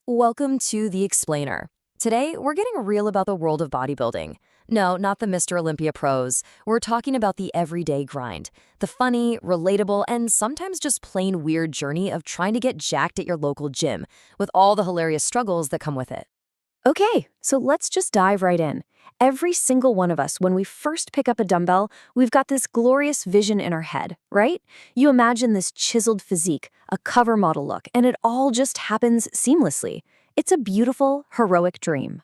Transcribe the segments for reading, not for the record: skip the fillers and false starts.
Welcome to The Explainer. Today, we're getting real about the world of bodybuilding. No, not the Mr. Olympia pros. We're talking about the everyday grind, the funny, relatable, and sometimes just plain weird journey of trying to get jacked at your local gym, with all the hilarious struggles that come with it. Okay, so let's just dive right in. Every single one of us, when we first pick up a dumbbell, we've got this glorious vision in our head, right? You imagine this chiseled physique, a cover model look, and it all just happens seamlessly. It's a beautiful, heroic dream.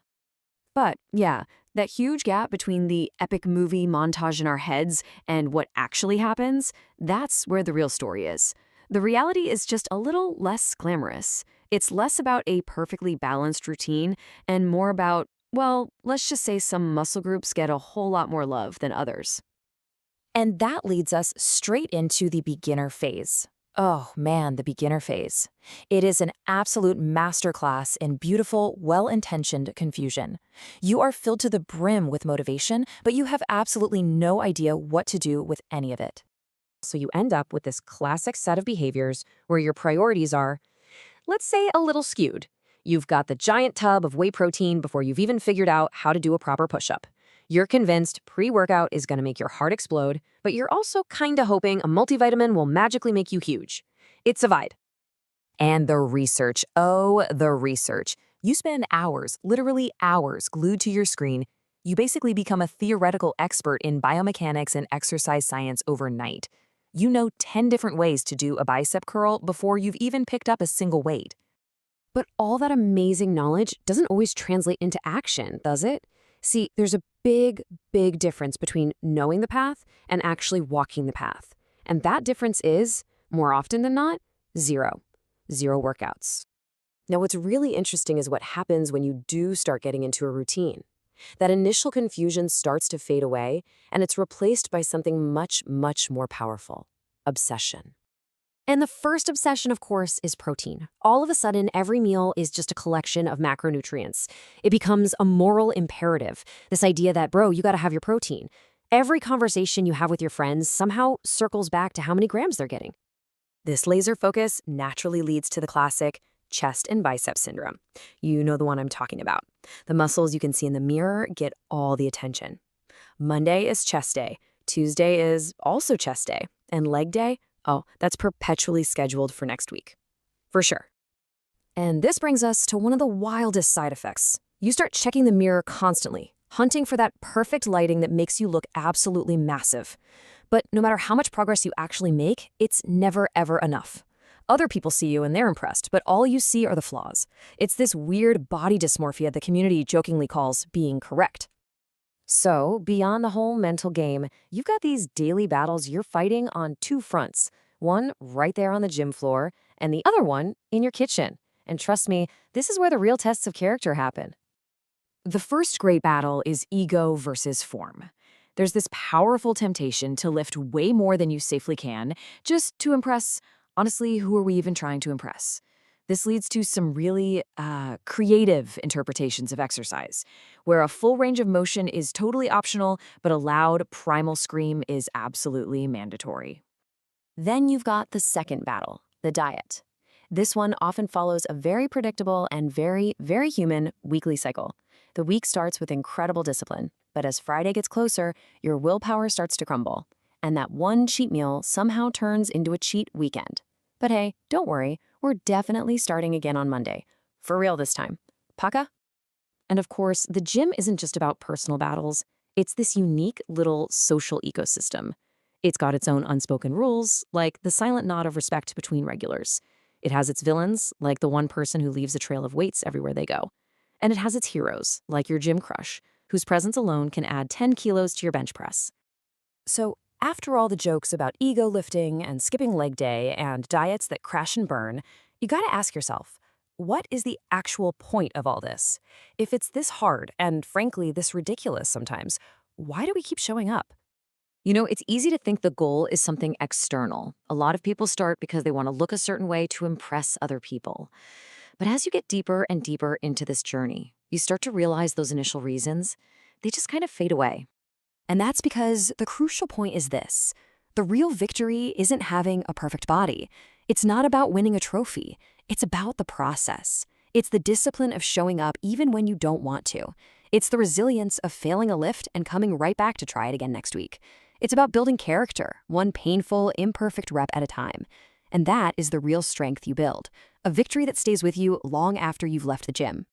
But yeah, that huge gap between the epic movie montage in our heads and what actually happens, that's where the real story is. The reality is just a little less glamorous. It's less about a perfectly balanced routine and more about, well, let's just say some muscle groups get a whole lot more love than others. And that leads us straight into the beginner phase. Oh man, the beginner phase. It is an absolute masterclass in beautiful, well-intentioned confusion. You are filled to the brim with motivation, but you have absolutely no idea what to do with any of it. So you end up with this classic set of behaviors where your priorities are, let's say, a little skewed. You've got the giant tub of whey protein before you've even figured out how to do a proper push-up. You're convinced pre-workout is going to make your heart explode, but you're also kinda hoping a multivitamin will magically make you huge. It's a vibe. And the research, oh, the research. You spend hours, literally hours, glued to your screen. You basically become a theoretical expert in biomechanics and exercise science overnight. You know 10 different ways to do a bicep curl before you've even picked up a single weight. But all that amazing knowledge doesn't always translate into action, does it? See, there's a big difference between knowing the path and actually walking the path. And that difference is, more often than not, zero. Zero workouts. Now, what's really interesting is what happens when you do start getting into a routine. That initial confusion starts to fade away, and it's replaced by something much more powerful: obsession. And the first obsession, of course, is protein. All of a sudden, every meal is just a collection of macronutrients. It becomes a moral imperative, this idea that, bro, you gotta have your protein. Every conversation you have with your friends somehow circles back to how many grams they're getting. This laser focus naturally leads to the classic chest and bicep syndrome. You know the one I'm talking about. The muscles you can see in the mirror get all the attention. Monday is chest day. Tuesday is also chest day. And leg day? Oh, that's perpetually scheduled for next week. For sure. And this brings us to one of the wildest side effects. You start checking the mirror constantly, hunting for that perfect lighting that makes you look absolutely massive. But no matter how much progress you actually make, it's never ever enough. Other people see you and they're impressed, but all you see are the flaws. It's this weird body dysmorphia the community jokingly calls being correct. So, beyond the whole mental game, you've got these daily battles you're fighting on two fronts. One right there on the gym floor, and the other one in your kitchen. And trust me, this is where the real tests of character happen. The first great battle is ego versus form. There's this powerful temptation to lift way more than you safely can, just to impress. Honestly, who are we even trying to impress? This leads to some really creative interpretations of exercise, where a full range of motion is totally optional, but a loud, primal scream is absolutely mandatory. Then you've got the second battle, the diet. This one often follows a very predictable and very human weekly cycle. The week starts with incredible discipline, but as Friday gets closer, your willpower starts to crumble, and that one cheat meal somehow turns into a cheat weekend. But hey, don't worry, we're definitely starting again on Monday. For real this time. Paka? And of course, the gym isn't just about personal battles. It's this unique little social ecosystem. It's got its own unspoken rules, like the silent nod of respect between regulars. It has its villains, like the one person who leaves a trail of weights everywhere they go. And it has its heroes, like your gym crush, whose presence alone can add 10 kilos to your bench press. So, after all the jokes about ego lifting and skipping leg day and diets that crash and burn, you gotta ask yourself, what is the actual point of all this? If it's this hard and, frankly, this ridiculous sometimes, why do we keep showing up? You know, it's easy to think the goal is something external. A lot of people start because they want to look a certain way to impress other people. But as you get deeper and deeper into this journey, you start to realize those initial reasons, they just kind of fade away. And that's because the crucial point is this. The real victory isn't having a perfect body. It's not about winning a trophy. It's about the process. It's the discipline of showing up even when you don't want to. It's the resilience of failing a lift and coming right back to try it again next week. It's about building character, one painful, imperfect rep at a time. And that is the real strength you build, a victory that stays with you long after you've left the gym.